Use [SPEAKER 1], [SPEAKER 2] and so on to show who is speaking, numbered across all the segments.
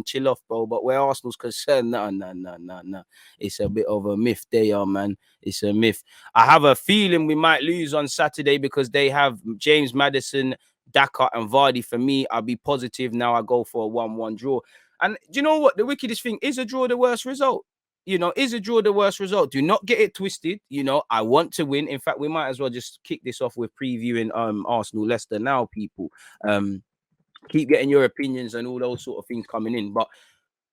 [SPEAKER 1] chill off, bro. But where Arsenal's concerned, no. It's a bit of a myth there, man. It's a myth. I have a feeling we might lose on Saturday because they have James Maddison, Daka, and Vardy. For me, I'll be positive now. I go for a 1-1 draw. And do you know what? The wickedest thing is, a draw the worst result. Is a draw the worst result? Do not get it twisted. I want to win. In fact, we might as well just kick this off with previewing Arsenal Leicester now, people. Keep getting your opinions and all those sort of things coming in. But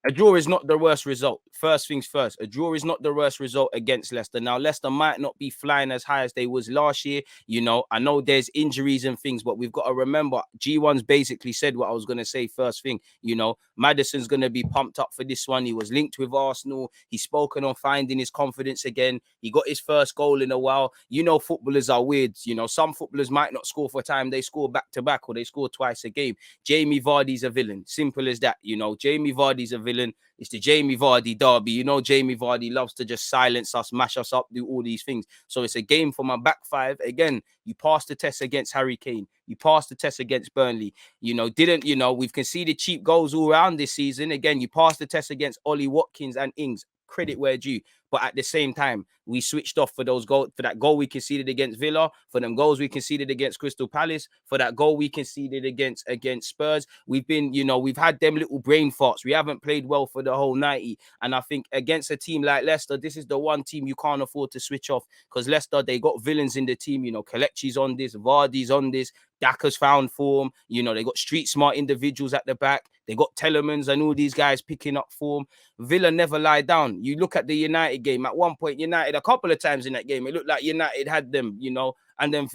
[SPEAKER 1] a draw is not the worst result. First things first, a draw is not the worst result against Leicester. Now, Leicester might not be flying as high as they was last year. I know there's injuries and things, but we've got to remember, G1's basically said what I was going to say first thing. Maddison's going to be pumped up for this one. He was linked with Arsenal. He's spoken on finding his confidence again. He got his first goal in a while. Footballers are weird. Some footballers might not score for a time. They score back-to-back or they score twice a game. Jamie Vardy's a villain. Simple as that. Jamie Vardy's a villain. It's the Jamie Vardy derby. Jamie Vardy loves to just silence us, mash us up, do all these things. So it's a game for my back five. Again, you passed the test against Harry Kane. You passed the test against Burnley. We've conceded cheap goals all around this season. Again, you passed the test against Ollie Watkins and Ings. Credit where due. But at the same time, we switched off for that goal we conceded against Villa, for them goals we conceded against Crystal Palace, for that goal we conceded against Spurs. We've had them little brain farts. We haven't played well for the whole 90. And I think against a team like Leicester, this is the one team you can't afford to switch off, because Leicester, they got villains in the team. Kelechi's on this, Vardy's on this, Daka's found form. They got street smart individuals at the back. They got Telemans and all these guys picking up form. Villa never lie down. You look at the United game. At one point, United, a couple of times in that game, it looked like United had them, and then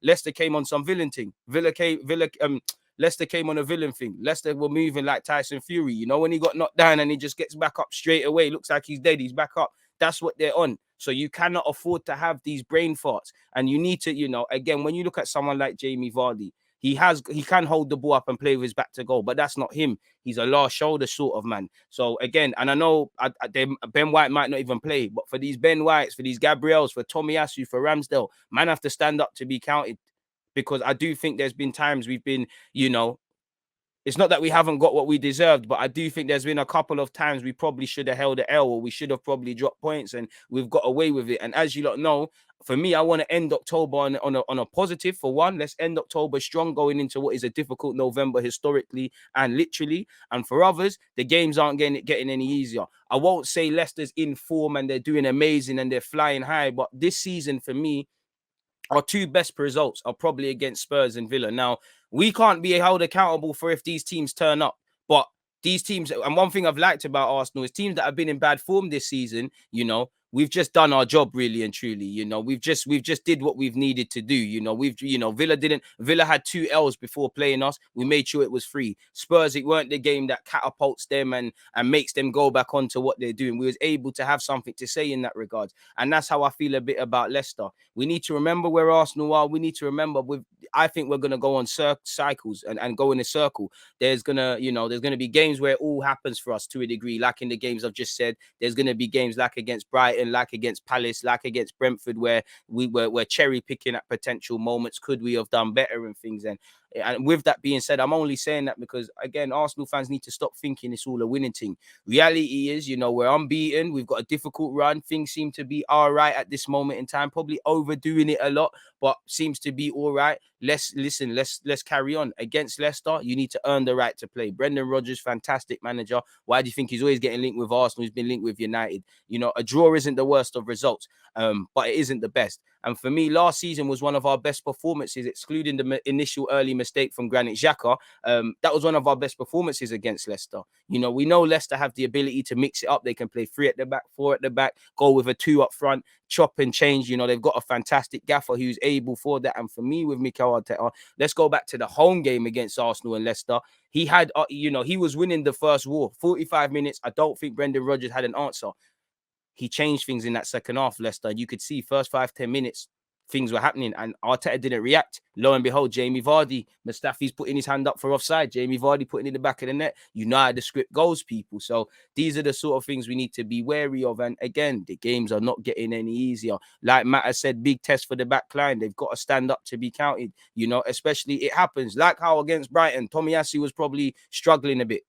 [SPEAKER 1] Leicester came on some villain thing. Leicester came on a villain thing. Leicester were moving like Tyson Fury. When he got knocked down and he just gets back up straight away, looks like he's dead, he's back up. That's what they're on. So you cannot afford to have these brain farts. And you need to, again, when you look at someone like Jamie Vardy, he can hold the ball up and play with his back to goal, but that's not him. He's a last shoulder sort of man. So again, and I know Ben White might not even play, but for these Ben Whites, for these Gabriels, for Tomiyasu, for Ramsdale, man have to stand up to be counted. Because I do think there's been times we've been, it's not that we haven't got what we deserved, but I do think there's been a couple of times we probably should have held the L, or we should have probably dropped points, and we've got away with it. And as you lot know, for me, I want to end October on a positive. For one, let's end October strong going into what is a difficult November historically and literally. And for others, the games aren't getting any easier. I won't say Leicester's in form and they're doing amazing and they're flying high, but this season for me, our two best results are probably against Spurs and Villa. Now, we can't be held accountable for if these teams turn up, but these teams, and one thing I've liked about Arsenal is teams that have been in bad form this season, we've just done our job really and truly. We've just did what we've needed to do. Villa had 2 L's before playing us. We made sure it was free. Spurs, it weren't the game that catapults them and makes them go back onto what they're doing. We was able to have something to say in that regard. And that's how I feel a bit about Leicester. We need to remember where Arsenal are. We need to remember I think we're going to go on cycles and go in a circle. There's going to be games where it all happens for us to a degree, like in the games I've just said. There's going to be games like against Brighton, like against Palace, like against Brentford, where we're cherry picking at potential moments. Could we have done better and things? And with that being said, I'm only saying that because, again, Arsenal fans need to stop thinking it's all a winning thing. Reality is, we're unbeaten. We've got a difficult run. Things seem to be all right at this moment in time. Probably overdoing it a lot, but seems to be all right. Let's carry on. Against Leicester, you need to earn the right to play. Brendan Rodgers, fantastic manager. Why do you think he's always getting linked with Arsenal? He's been linked with United. A draw isn't the worst of results, but it isn't the best. And for me, last season was one of our best performances, excluding the initial early mistake from Granit Xhaka. That was one of our best performances against Leicester. We know Leicester have the ability to mix it up. They can play 3 at the back, 4 at the back, go with a 2 up front, chop and change. They've got a fantastic gaffer who's able for that. And for me, with Mikel Arteta, let's go back to the home game against Arsenal and Leicester. He had, he was winning the first war, 45 minutes. I don't think Brendan Rodgers had an answer. He changed things in that second half, Leicester. You could see first 5-10 minutes, things were happening and Arteta didn't react. Lo and behold, Jamie Vardy, Mustafi's putting his hand up for offside. Jamie Vardy putting it in the back of the net. You know how the script goes, people. So these are the sort of things we need to be wary of. And again, the games are not getting any easier. Like Matt has said, big test for the back line. They've got to stand up to be counted, especially it happens. Like how against Brighton, Tomiyasu was probably struggling a bit.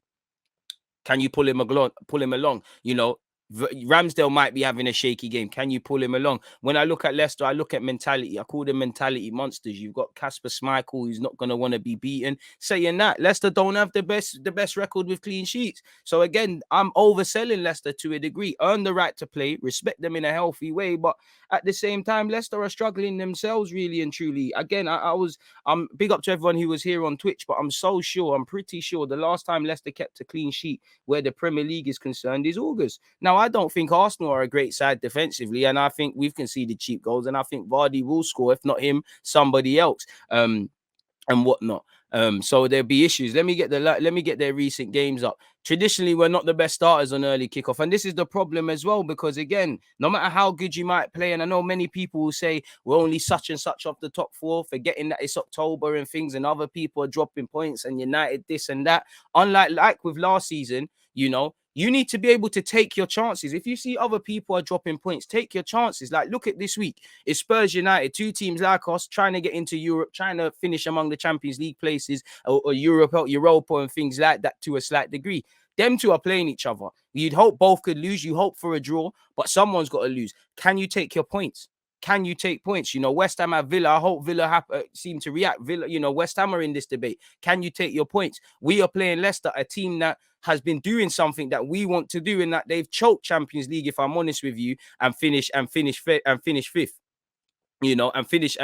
[SPEAKER 1] Can you pull him along? You know, Ramsdale might be having a shaky game. Can you pull him along? When I look at Leicester, I look at mentality. I call them mentality monsters. You've got Kasper Schmeichel, who's not going to want to be beaten. Saying that, Leicester don't have the best record with clean sheets. So again, I'm overselling Leicester to a degree. Earn the right to play, respect them in a healthy way, but at the same time, Leicester are struggling themselves, really and truly. Again, I'm big up to everyone who was here on Twitch, but I'm pretty sure the last time Leicester kept a clean sheet where the Premier League is concerned is August. Now, I don't think Arsenal are a great side defensively, and I think we've conceded cheap goals, and I think Vardy will score, if not him, somebody else. And whatnot. So there'll be issues. Let me get their recent games up. Traditionally, we're not the best starters on early kickoff, and this is the problem as well, because again, no matter how good you might play, and I know many people will say we're only such and such off the top four, forgetting that it's October and things, and other people are dropping points, and United this and that. Unlike with last season, you know, you need to be able to take your chances. If you see other people are dropping points, take your chances. Like, look at this week. It's Spurs United, two teams like us trying to get into Europe, trying to finish among the Champions League places or Europa and things like that to a slight degree. Them two are playing each other. You'd hope both could lose. You hope for a draw, but someone's got to lose. Can you take your points? Can you take points? You know, West Ham at Villa. I hope Villa seem to react. Villa, you know, West Ham are in this debate. Can you take your points? We are playing Leicester, a team that has been doing something that we want to do, and that they've choked Champions League, if I'm honest with you, and finish fifth. You know, and finish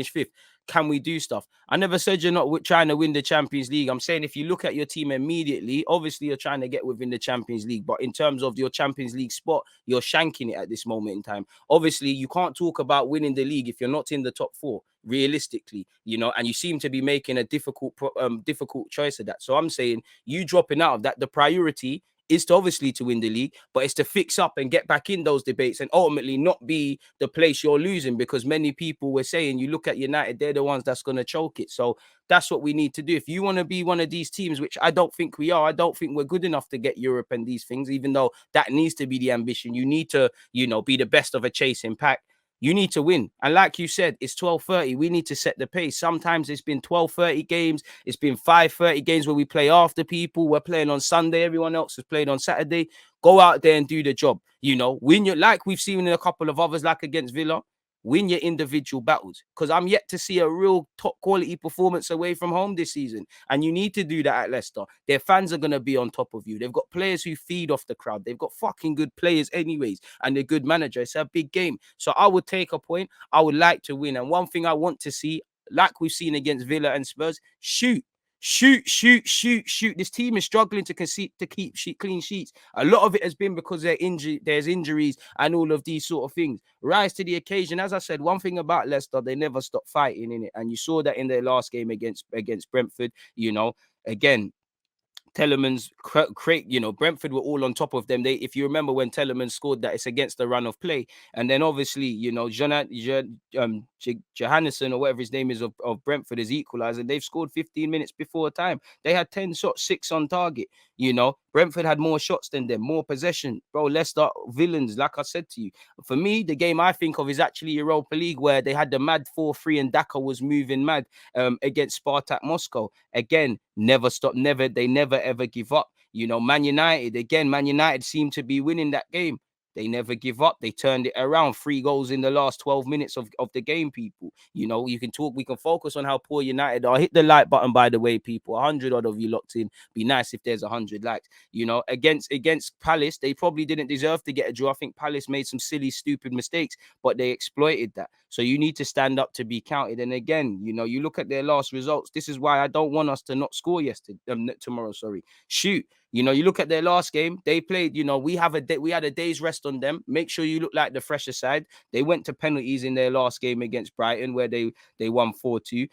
[SPEAKER 1] fifth. Can we do stuff? I never said you're not trying to win the Champions League. I'm saying if you look at your team immediately, obviously you're trying to get within the Champions League, but in terms of your Champions League spot, you're shanking it at this moment in time. Obviously, you can't talk about winning the league if you're not in the top four, realistically, you know, and you seem to be making a difficult choice of that. So I'm saying you dropping out of that, the priority is to obviously to win the league, but it's to fix up and get back in those debates and ultimately not be the place you're losing, because many people were saying, you look at United, they're the ones that's going to choke it. So that's what we need to do. If you want to be one of these teams, which I don't think we are, I don't think we're good enough to get Europe and these things, even though that needs to be the ambition. You need to, you know, be the best of a chasing pack. You need to win. And like you said, it's 12:30. We need to set the pace. Sometimes it's been 12:30 games. It's been 5:30 games where we play after people. We're playing on Sunday. Everyone else has played on Saturday. Go out there and do the job. You know, win your, like we've seen in a couple of others, like against Villa, win your individual battles. Because I'm yet to see a real top quality performance away from home this season. And you need to do that at Leicester. Their fans are going to be on top of you. They've got players who feed off the crowd. They've got fucking good players anyways. And a good manager. It's a big game. So I would take a point. I would like to win. And one thing I want to see, like we've seen against Villa and Spurs, shoot. This team is struggling to keep clean sheets. A lot of it has been because there's injuries and all of these sort of things. Rise to the occasion. As I said, one thing about Leicester, they never stop fighting in it. And you saw that in their last game against Brentford, you know, again, Telemans, you know, Brentford were all on top of them. If you remember when Telemans scored that, it's against the run of play. And then obviously, you know, Johannesson or whatever his name is of Brentford is equalised, and they've scored 15 minutes before time. They had 10 shots, 6 on target. You know, Brentford had more shots than them, more possession. Bro, Leicester, villains, like I said to you. For me, the game I think of is actually Europa League, where they had the mad 4-3 and Daka was moving mad against Spartak Moscow. Again, they never ever give up. You know, Man United seem to be winning that game. They never give up. They turned it around. 3 goals in the last 12 minutes of the game, people. You know, we can focus on how poor United are. Hit the like button, by the way, people. 100 odd of you locked in. Be nice if there's 100 likes. You know, against Palace, they probably didn't deserve to get a draw. I think Palace made some silly, stupid mistakes, but they exploited that. So you need to stand up to be counted. And again, you know, you look at their last results. This is why I don't want us to not score tomorrow. Shoot. You know, you look at their last game, they played, you know, we had a day's rest on them. Make sure you look like the fresher side. They went to penalties in their last game against Brighton, where they won 4-2.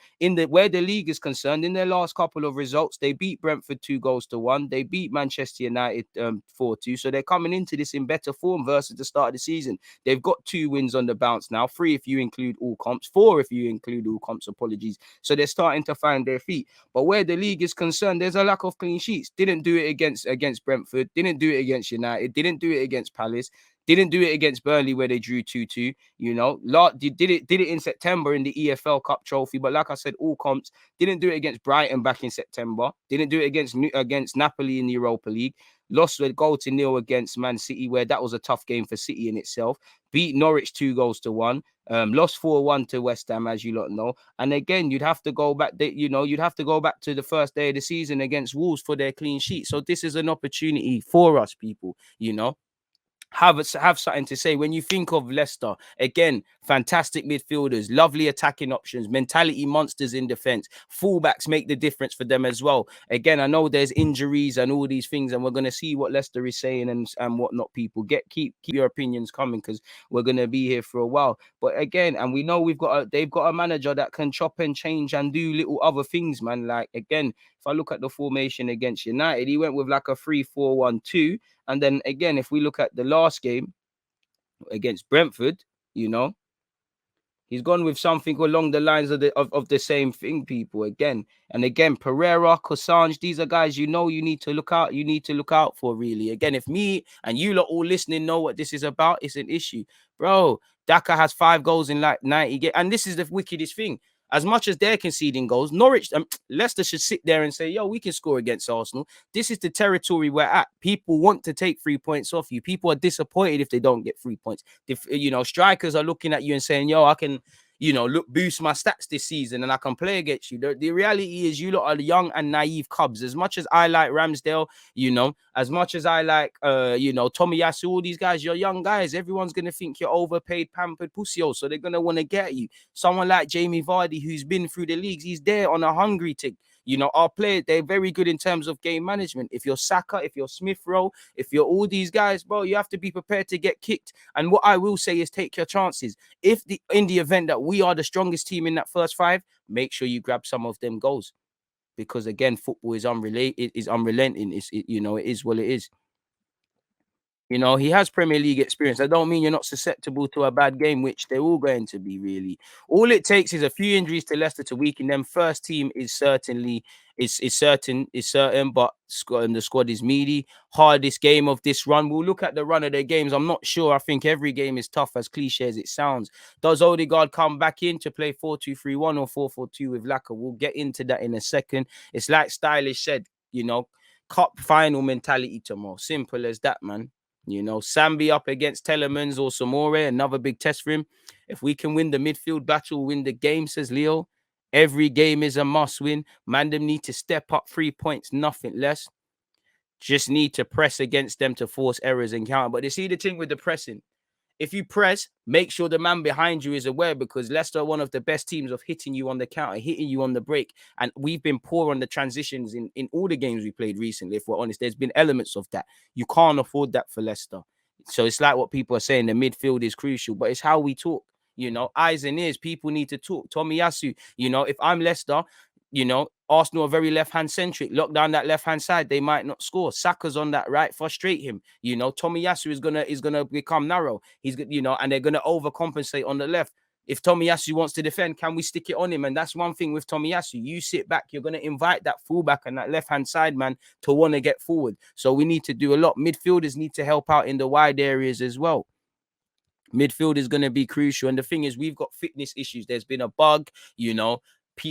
[SPEAKER 1] Where the league is concerned, in their last couple of results, they beat Brentford 2-1. They beat Manchester United 4-2. So they're coming into this in better form versus the start of the season. They've got 2 wins on the bounce now, 3 if you include all comps, 4 if you include all comps, apologies. So they're starting to find their feet. But where the league is concerned, there's a lack of clean sheets. Didn't do it against Brentford, didn't do it against United, didn't do it against Palace, Didn't do it against Burnley where they drew 2-2. You know, did it in September in the EFL Cup trophy. But like I said, all comps. Didn't do it against Brighton back in September. Didn't do it against Napoli in the Europa League. Lost with 0-0 against Man City, where that was a tough game for City in itself. Beat Norwich 2-1. Lost 4-1 to West Ham, as you lot know. And again, you'd have to go back. You'd have to go back to the first day of the season against Wolves for their clean sheet. So this is an opportunity for us, people. You know, have something to say when you think of Leicester. Again, fantastic midfielders, lovely attacking options, mentality monsters in defense. Fullbacks make the difference for them as well. Again, I know there's injuries and all these things, and we're going to see what Leicester is saying and whatnot. People keep your opinions coming, because we're going to be here for a while. But again, and we know they've got a manager that can chop and change and do little other things, man. Like, again, if I look at the formation against United, he went with like a 3-4-1-2. And then again, if we look at the last game against Brentford, you know, he's gone with something along the lines of the same thing, people. Again and again, Pereira, Kosange, these are guys you need to look out. You need to look out for, really. Again, if me and you lot all listening know what this is about, it's an issue, bro. Daka has 5 goals in like 90 games, and this is the wickedest thing. As much as they're conceding goals, Leicester should sit there and say, yo, we can score against Arsenal. This is the territory we're at. People want to take 3 points off you. People are disappointed if they don't get 3 points. Strikers are looking at you and saying, yo, I can, boost my stats this season and I can play against you. The reality is you lot are young and naive cubs. As much as I like Ramsdale, as much as I like, Tomiyasu, all these guys, you're young guys. Everyone's going to think you're overpaid, pampered pussyo. So they're going to want to get you. Someone like Jamie Vardy, who's been through the leagues, he's there on a hungry tick. Our players, they're very good in terms of game management. If you're Saka, if you're Smith Rowe, if you're all these guys, bro, you have to be prepared to get kicked. And what I will say is take your chances. In the event that we are the strongest team in that first 5, make sure you grab some of them goals. Because again, football is unrelenting. It is what it is. He has Premier League experience. I don't mean you're not susceptible to a bad game, which they're all going to be, really. All it takes is a few injuries to Leicester to weaken them. First team is certain, but the squad is meaty. Hardest game of this run. We'll look at the run of their games. I'm not sure. I think every game is tough, as cliche as it sounds. Does Odegaard come back in to play 4-2-3-1 or 4-4-2 with Laka? We'll get into that in a second. It's like Stylish said, cup final mentality tomorrow. Simple as that, man. Sambi up against Telemans or Samore, another big test for him. If we can win the midfield battle, win the game, says Leo. Every game is a must win. Man, them need to step up 3 points, nothing less. Just need to press against them to force errors and counter. But you see the thing with the pressing. If you press, make sure the man behind you is aware, because Leicester are one of the best teams of hitting you on the counter, hitting you on the break. And we've been poor on the transitions in all the games we played recently, if we're honest. There's been elements of that. You can't afford that for Leicester. So it's like what people are saying, the midfield is crucial, but it's how we talk. Eyes and ears, people need to talk. Tomiyasu, if I'm Leicester, Arsenal are very left-hand centric. Lock down that left-hand side, they might not score. Saka's on that right, frustrate him. Tomiyasu is gonna become narrow. And they're gonna overcompensate on the left. If Tomiyasu wants to defend, can we stick it on him? And that's one thing with Tomiyasu. You sit back, you're gonna invite that fullback and that left-hand side man to want to get forward. So we need to do a lot. Midfielders need to help out in the wide areas as well. Midfield is going to be crucial. And the thing is, we've got fitness issues. There's been a bug,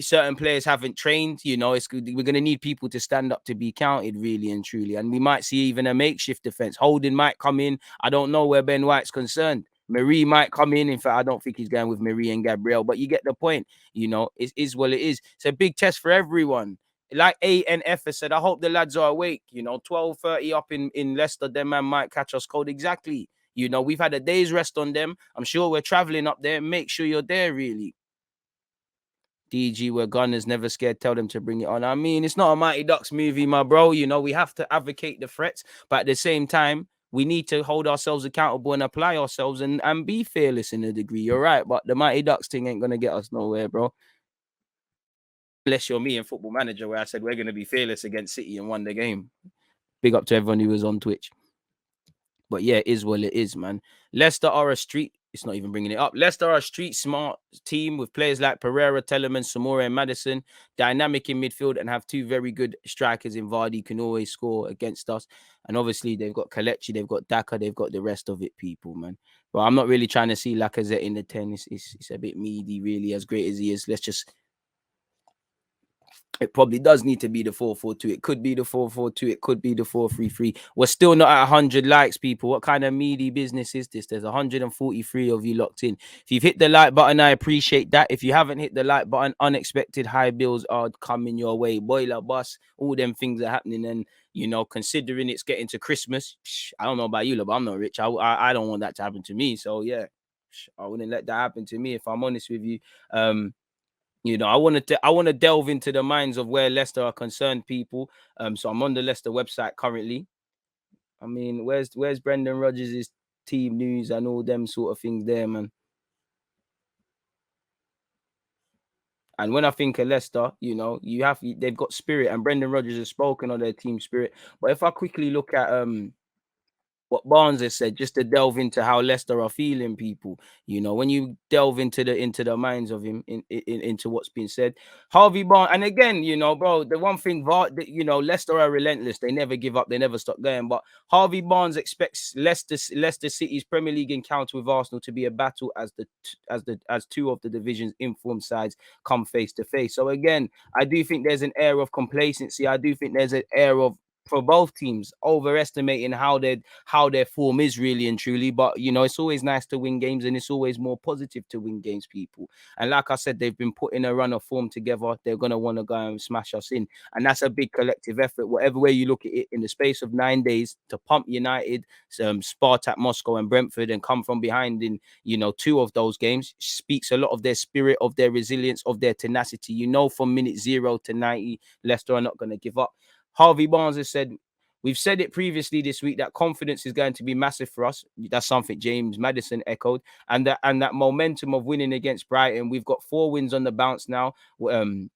[SPEAKER 1] certain players haven't trained, it's good. We're going to need people to stand up to be counted, really and truly. And we might see even a makeshift defense. Holding might come in. I don't know where Ben White's concerned. Marie might come in. In fact, I don't think he's going with Marie and Gabriel, but you get the point. It is what it is. It's a big test for everyone. Like A and F has said, I hope the lads are awake. 12:30 up in Leicester, them man might catch us cold. Exactly. We've had a day's rest on them. I'm sure we're traveling up there. Make sure you're there, really. DG, we're gunners, never scared. Tell them to bring it on. I mean, it's not a Mighty Ducks movie, my bro. We have to advocate the threats, but at the same time, we need to hold ourselves accountable and apply ourselves and be fearless in a degree. You're right, but the Mighty Ducks thing ain't going to get us nowhere, bro. Unless you're me and Football Manager, where I said we're going to be fearless against City and won the game. Big up to everyone who was on Twitch. But yeah, it is what it is, man. Leicester are a street It's not even bringing it up. Leicester are a street smart team with players like Pereira, Telemann, Samora, and Maddison, dynamic in midfield, and have two very good strikers in Vardy, can always score against us. And obviously, they've got Kelechi, they've got Daka, they've got the rest of it, people, man. But I'm not really trying to see Lacazette in the 10. It's a bit meaty, really, as great as he is. It probably does need to be the 4-4-2. It could be the 4-4-2. It could be the 4-3-3. We're still not at 100 likes, people. What kind of meaty business is this? There's 143 of you locked in. If you've hit the like button, I appreciate that. If you haven't hit the like button, unexpected high bills are coming your way. Boiler bus, all them things are happening. And, you know, considering it's getting to Christmas, I don't know about you, but I'm not rich. I don't want that to happen to me. So, yeah, I wouldn't let that happen to me, if I'm honest with you. You know, I want to delve into the minds of where Leicester are concerned, people. So I'm on the Leicester website currently. I mean, where's Brendan Rodgers' team news and all them sort of things there, man? And when I think of Leicester, you know, they've got spirit, and Brendan Rodgers has spoken on their team spirit. But if I quickly look at what Barnes has said, just to delve into how Leicester are feeling, people. You know, when you delve into the minds of him, into what's been said, Harvey Barnes. And again, you know, bro, the one thing, you know, Leicester are relentless. They never give up. They never stop going. But Harvey Barnes expects Leicester City's Premier League encounter with Arsenal to be a battle as two of the division's informed sides come face to face. So again, I do think there's an air of complacency. I do think there's an air of, for both teams, overestimating how their form is really and truly. But you know, it's always nice to win games, and it's always more positive to win games, people. And like I said, they've been putting a run of form together. They're gonna want to go and smash us in, and that's a big collective effort. Whatever way you look at it, in the space of 9 days to pump United, Spartak Moscow, and Brentford, and come from behind in, you know, 2 of those games, speaks a lot of their spirit, of their resilience, of their tenacity. You know, from minute 0 to 90, Leicester are not going to give up. Harvey Barnes has said, we've said it previously this week, that confidence is going to be massive for us. That's something James Maddison echoed. And that momentum of winning against Brighton, we've got 4 wins on the bounce now. We'll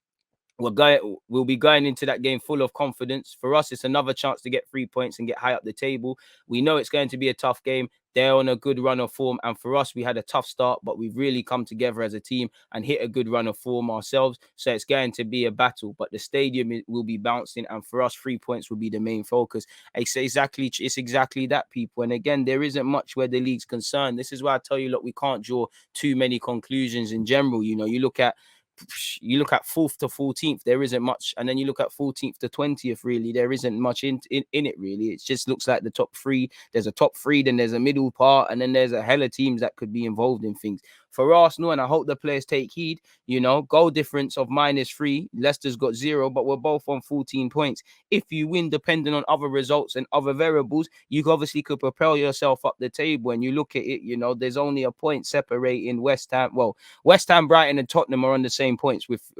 [SPEAKER 1] be going into that game full of confidence. For us, it's another chance to get 3 points and get high up the table. We know it's going to be a tough game. They're on a good run of form. And for us, we had a tough start, but we've really come together as a team and hit a good run of form ourselves. So it's going to be a battle, but the stadium will be bouncing. And for us, 3 points will be the main focus. It's exactly that, people. And again, there isn't much where the league's concerned. This is why I tell you, look, we can't draw too many conclusions in general. You know, you look at 4th to 14th, there isn't much, and then you look at 14th to 20th, really there isn't much in it, really. It just looks like the top 3. There's a top 3, then there's a middle part, and then there's a hell of teams that could be involved in things. For Arsenal, and I hope the players take heed, you know, goal difference of -3, Leicester's got 0, but we're both on 14 points. If you win, depending on other results and other variables, you obviously could propel yourself up the table. And you look at it, you know, there's only a point separating West Ham, Brighton, and Tottenham are on the same points with,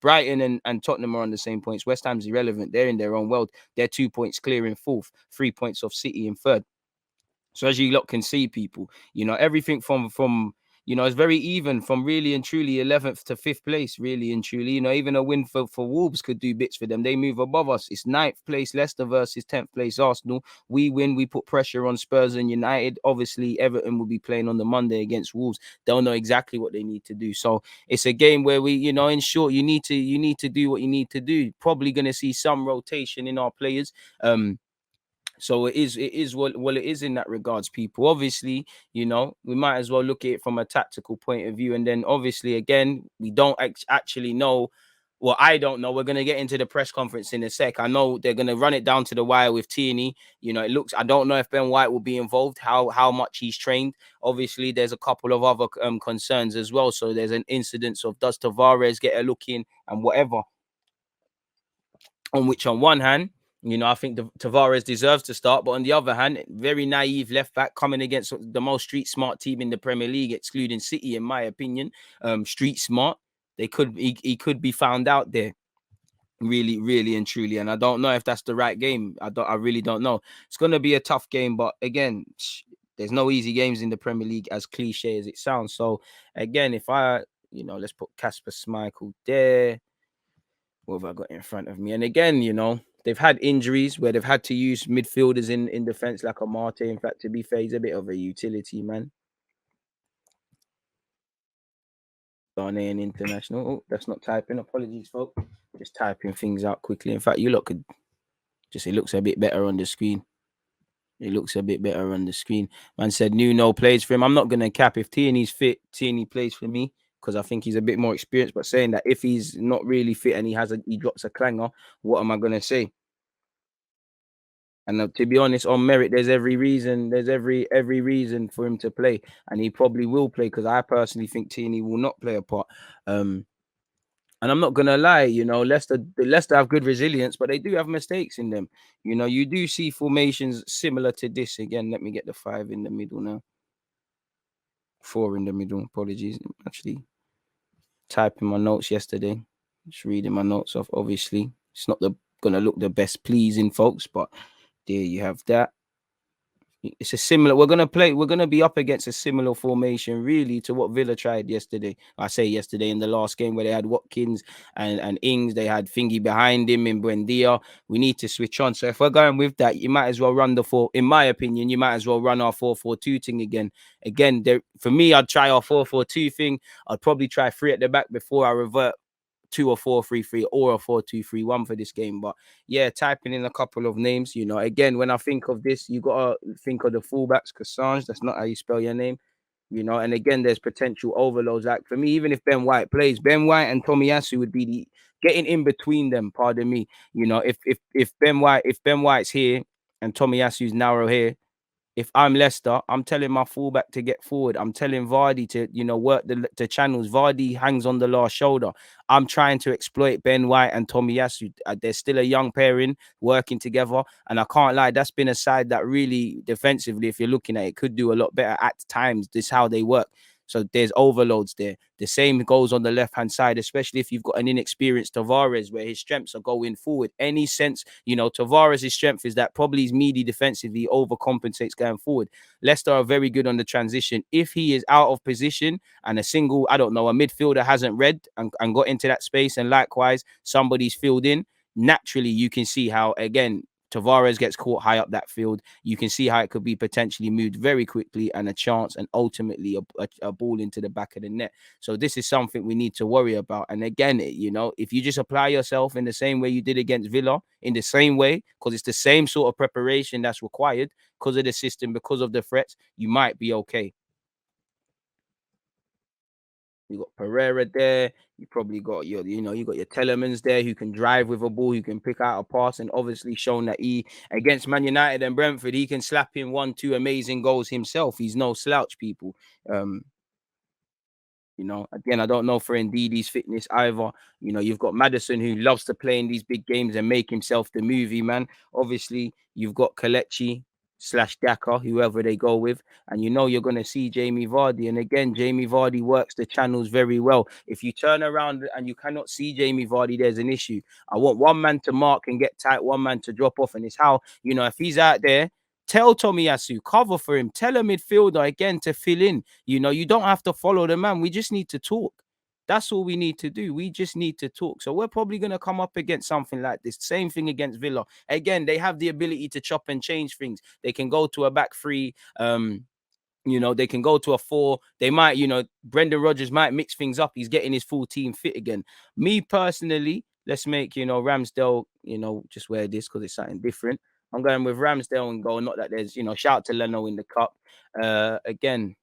[SPEAKER 1] Brighton and Tottenham are on the same points. West Ham's irrelevant. They're in their own world. They're 2 points clear in 4th, 3 points off City in 3rd. So as you lot can see, people, you know, everything from you know, it's very even from really and truly 11th to 5th place, really and truly. You know, even a win for Wolves could do bits for them. They move above us. It's 9th place Leicester versus 10th place Arsenal. We win, we put pressure on Spurs and United. Obviously, Everton will be playing on the Monday against Wolves. They'll know exactly what they need to do. So it's a game where we, you know, in short, you need to do what you need to do. Probably going to see some rotation in our players. So it is what it is in that regards, people. Obviously, you know, we might as well look at it from a tactical point of view. And then obviously, again, we don't actually know. Well, I don't know. We're going to get into the press conference in a sec. I know they're going to run it down to the wire with Tierney. You know, I don't know if Ben White will be involved, how much he's trained. Obviously, there's a couple of other concerns as well. So there's an incidence of, does Tavares get a look in and whatever. On which, on one hand, you know, I think Tavares deserves to start, but on the other hand, very naive left back coming against the most street smart team in the Premier League, excluding City, in my opinion. Street smart, he could be found out there, really, really and truly. And I don't know if that's the right game. I really don't know. It's gonna be a tough game, but again, there's no easy games in the Premier League, as cliche as it sounds. So again, if let's put Kasper Schmeichel there. What have I got in front of me? And again, you know, they've had injuries where they've had to use midfielders in defense, like Amate. In fact, to be fair, he's a bit of a utility man. Ghanaian international. Oh, that's not typing. Apologies, folks. Just typing things out quickly. In fact, you look could just it looks a bit better on the screen. It looks a bit better on the screen. Man said Nuno plays for him. I'm not gonna cap if Tierney's fit. Tierney plays for me because I think he's a bit more experienced. But saying that if he's not really fit and he drops a clanger, what am I gonna say? And to be honest, on merit, there's every reason. There's every reason for him to play, and he probably will play because I personally think Tierney will not play a part. And I'm not gonna lie, Leicester have good resilience, but they do have mistakes in them. You do see formations similar to this again. Let me get the 5 in the middle now. 4 in the middle. Apologies. I'm actually typing my notes yesterday. Just reading my notes off. Obviously, it's not gonna look the best pleasing, folks, but there you have that. It's a similar. We're gonna be up against a similar formation, really, to what Villa tried yesterday. I say yesterday in the last game where they had Watkins and Ings. They had Thingy behind him in Buendia. We need to switch on. So if we're going with that, you might as well run the four. In my opinion, you might as well run our 4-4-2 thing again. Again, for me, I'd try our 4-4-2 thing. I'd probably try 3 at the back before I revert to a 4-3-3 or a 4-2-3-1 for this game. But yeah, typing in a couple of names, again, when I think of this, you gotta think of the fullbacks. Cassange, that's not how you spell your name. And again, there's potential overloads. Like for me, even if Ben White plays, Ben White and Tomiyasu would be the getting in between them, pardon me. If Ben White's here and Tomiyasu's narrow here, if I'm Leicester, I'm telling my fullback to get forward. I'm telling Vardy to, work the channels. Vardy hangs on the last shoulder. I'm trying to exploit Ben White and Tomiyasu. They're still a young pairing working together. And I can't lie, that's been a side that really defensively, if you're looking at it, could do a lot better at times. This is how they work. So there's overloads there. The same goes on the left-hand side, especially if you've got an inexperienced Tavares where his strengths are going forward. Any sense, Tavares' strength is that probably he's meaty defensively, overcompensates going forward. Leicester are very good on the transition. If he is out of position and a midfielder hasn't read and got into that space, and likewise, somebody's filled in, naturally you can see how, again, Tavares gets caught high up that field. You can see how it could be potentially moved very quickly and a chance and ultimately a ball into the back of the net. So this is something we need to worry about. And again, if you just apply yourself in the same way you did against Villa, in the same way, because it's the same sort of preparation that's required because of the system, because of the threats, you might be okay. You got Pereira there. You probably got you got your Telemans there who can drive with a ball, who can pick out a pass, and obviously shown that against Man United and Brentford, he can slap in 1-2 amazing goals himself. He's no slouch, people. Again, I don't know for Ndidi's fitness either. You've got Maddison who loves to play in these big games and make himself the movie, man. Obviously, you've got Kelechi / Daka, whoever they go with. And you're going to see Jamie Vardy. And again, Jamie Vardy works the channels very well. If you turn around and you cannot see Jamie Vardy, there's an issue. I want one man to mark and get tight, one man to drop off. And it's how, if he's out there, tell Tomiyasu, cover for him. Tell a midfielder again to fill in. You don't have to follow the man. We just need to talk. That's all we need to do. We just need to talk. So we're probably going to come up against something like this. Same thing against Villa. Again, they have the ability to chop and change things. They can go to a back three. They can go to a 4. They might, Brendan Rodgers might mix things up. He's getting his full team fit again. Me personally, let's make, Ramsdale, just wear this because it's something different. I'm going with Ramsdale and goal. Not that there's, shout out to Leno in the cup. Again,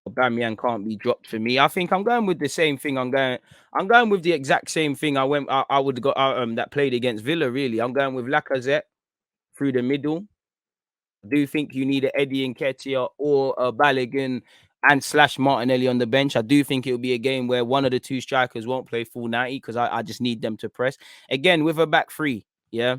[SPEAKER 1] Aubameyang can't be dropped for me. I think I'm going with the same thing. I'm going with the exact same thing. I would go that played against Villa. Really, I'm going with Lacazette through the middle. I do think you need an Eddie Nketiah or a Balogun and / Martinelli on the bench. I do think it'll be a game where one of the two strikers won't play full 90 because I just need them to press. Again, with a back three, yeah,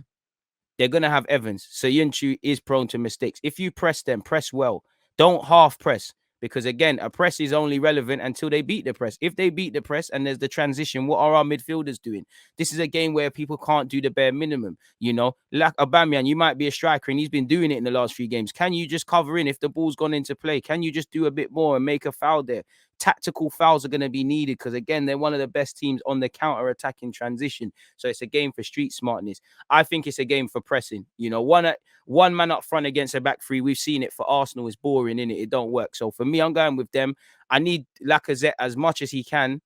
[SPEAKER 1] they're going to have Evans. So Yunchu is prone to mistakes. If you press them, press well. Don't half press. Because again, a press is only relevant until they beat the press. If they beat the press and there's the transition, what are our midfielders doing? This is a game where people can't do the bare minimum. Like Aubameyang, you might be a striker and he's been doing it in the last few games. Can you just cover in if the ball's gone into play? Can you just do a bit more and make a foul there? tactical fouls are going to be needed because, again, they're one of the best teams on the counter-attacking transition. So it's a game for street smartness. I think it's a game for pressing. One man up front against a back three. We've seen it for Arsenal. It's boring, innit? It don't work. So for me, I'm going with them. I need Lacazette as much as he can,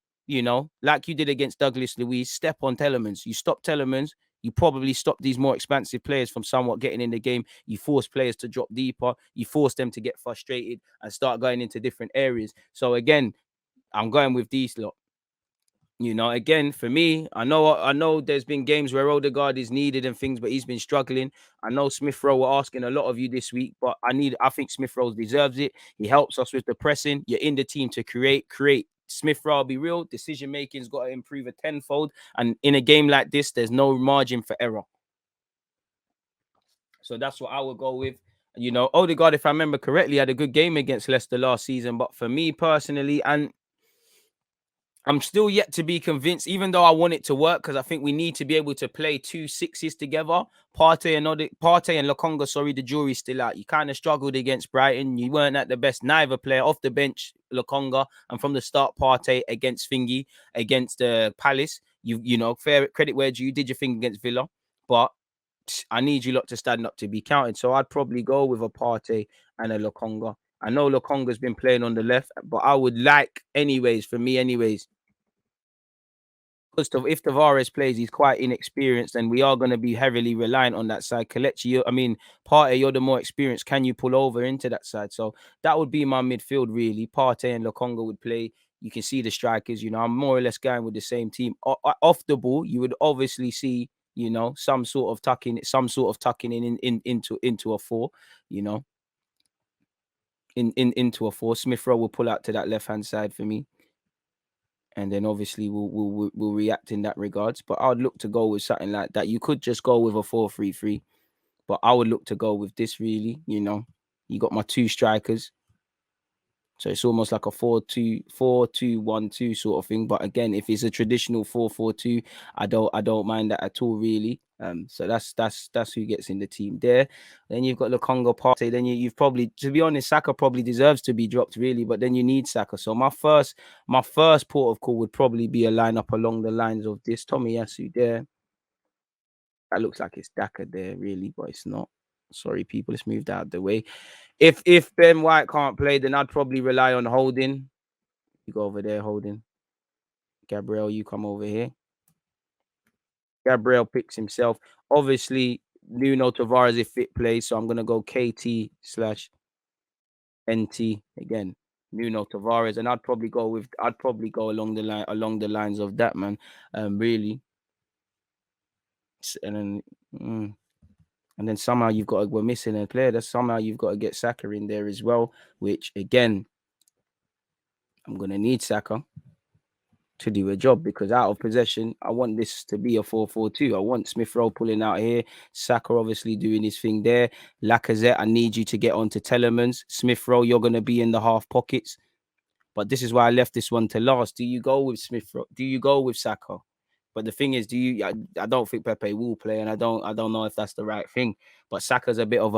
[SPEAKER 1] like you did against Douglas Luiz. Step on Telemans. You stop Telemans, you probably stop these more expansive players from somewhat getting in the game. You force players to drop deeper. You force them to get frustrated and start going into different areas. So again, I'm going with these lot. Again, for me, I know there's been games where Odegaard is needed and things, but he's been struggling. I know Smith Rowe were asking a lot of you this week, but I think Smith Rowe deserves it. He helps us with the pressing. You're in the team to create. Smith Rowe, I'll be real, decision making's got to improve a tenfold. And in a game like this, there's no margin for error. So that's what I would go with. Odegaard, if I remember correctly, had a good game against Leicester last season. But for me personally, and I'm still yet to be convinced, even though I want it to work, because I think we need to be able to play 2 6s together. Partey and Lokonga, sorry, the jury's still out. You kind of struggled against Brighton. You weren't at the best. Neither player off the bench, Lokonga, and from the start, Partey against Thingy, against Palace. Fair credit where you did your thing against Villa, but I need you lot to stand up to be counted. So I'd probably go with a Partey and a Lokonga. I know Lokonga's been playing on the left, but I would like, for me, because if Tavares plays, he's quite inexperienced, and we are going to be heavily reliant on that side. Partey, you're the more experienced. Can you pull over into that side? So that would be my midfield, really. Partey and Lokonga would play. You can see the strikers. I'm more or less going with the same team. Off the ball, you would obviously see, some sort of tucking in into a 4. Into a 4. Smith Rowe will pull out to that left hand side for me. And then obviously we'll react in that regards. But I would look to go with something like that. You could just go with a 4-3-3, but I would look to go with this really. You got my 2 strikers, so it's almost like a 4-2-1-2 sort of thing. But again, if it's a traditional 4-4-2, I don't mind that at all really. So that's who gets in the team there. Then you've got Lokonga, Partey. Then you've probably, to be honest, Saka probably deserves to be dropped really, but then you need Saka. So my first port of call would probably be a lineup along the lines of this: Tomiyasu there. That looks like it's Daka there really, but it's not. Sorry, people, it's moved out of the way. If Ben White can't play, then I'd probably rely on Holding. You go over there, Holding. Gabriel, you come over here. Gabriel picks himself. Obviously, Nuno Tavares if fit plays, so I'm gonna go KT/NT again. Nuno Tavares, and I'd probably go along the lines of that, man. Really, and then somehow we're missing a player. Somehow you've got to get Saka in there as well, which again, I'm gonna need Saka to do a job, because out of possession, I want this to be a 4-4-2. I want Smith Rowe pulling out here, Saka obviously doing his thing there. Lacazette, I need you to get onto Telemans. Smith Rowe, you're going to be in the half pockets. But this is why I left this one to last. Do you go with Smith Rowe? Do you go with Saka? But the thing is, I don't think Pepe will play, and I don't know if that's the right thing. But Saka's a bit of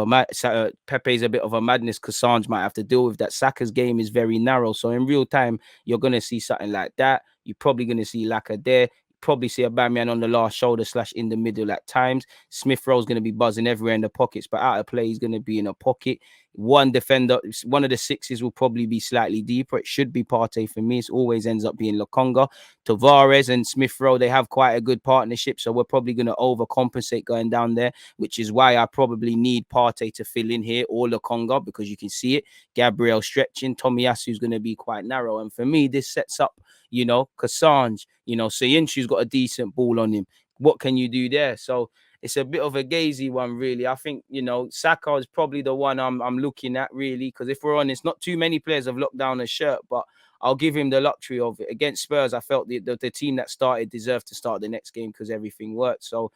[SPEAKER 1] Pepe's a bit of a madness, because Sanj might have to deal with that. Saka's game is very narrow, so in real time, you're gonna see something like that. You're probably gonna see Laka there. Probably see Aubameyang on the last shoulder / in the middle at times. Smith Rowe's going to be buzzing everywhere in the pockets, but out of play, he's going to be in a pocket. One defender, one of the 6s will probably be slightly deeper. It should be Partey for me. It always ends up being Lokonga. Tavares and Smith Rowe, they have quite a good partnership, so we're probably going to overcompensate going down there, which is why I probably need Partey to fill in here, or Lokonga, because you can see it. Gabriel stretching. Tomiyasu's going to be quite narrow. And for me, this sets up, Kassange, Soyuncu's got a decent ball on him. What can you do there? So it's a bit of a gazy one, really. I think, Saka is probably the one I'm looking at, really, because if we're honest, not too many players have locked down a shirt, but I'll give him the luxury of it. Against Spurs, I felt the team that started deserved to start the next game because everything worked. So,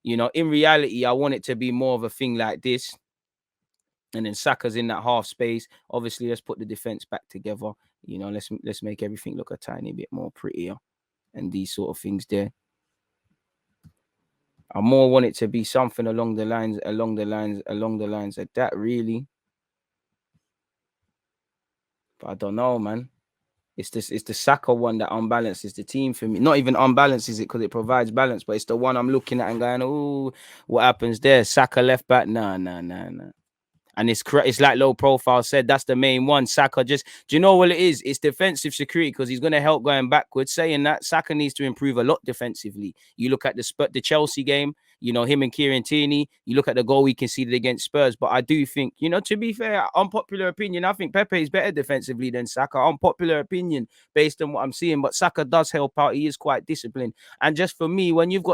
[SPEAKER 1] in reality, I want it to be more of a thing like this. And then Saka's in that half space. Obviously, let's put the defense back together. Let's make everything look a tiny bit more prettier, and these sort of things there. I more want it to be something along the lines of that, really. But I don't know, man. It's the Saka one that unbalances the team for me. Not even unbalances it because it provides balance, but it's the one I'm looking at and going, oh, what happens there? Saka left back? Nah. And it's like low profile said, that's the main one. Saka do you know what it is? It's defensive security because he's going to help going backwards. Saying that, Saka needs to improve a lot defensively. You look at the Chelsea game, you know, him and Kieran Tierney, you look at the goal we conceded against Spurs. But I do think, you know, to be fair, unpopular opinion, I think Pepe is better defensively than Saka. Unpopular opinion based on what I'm seeing. But Saka does help out. He is quite disciplined. And just for me, when you've got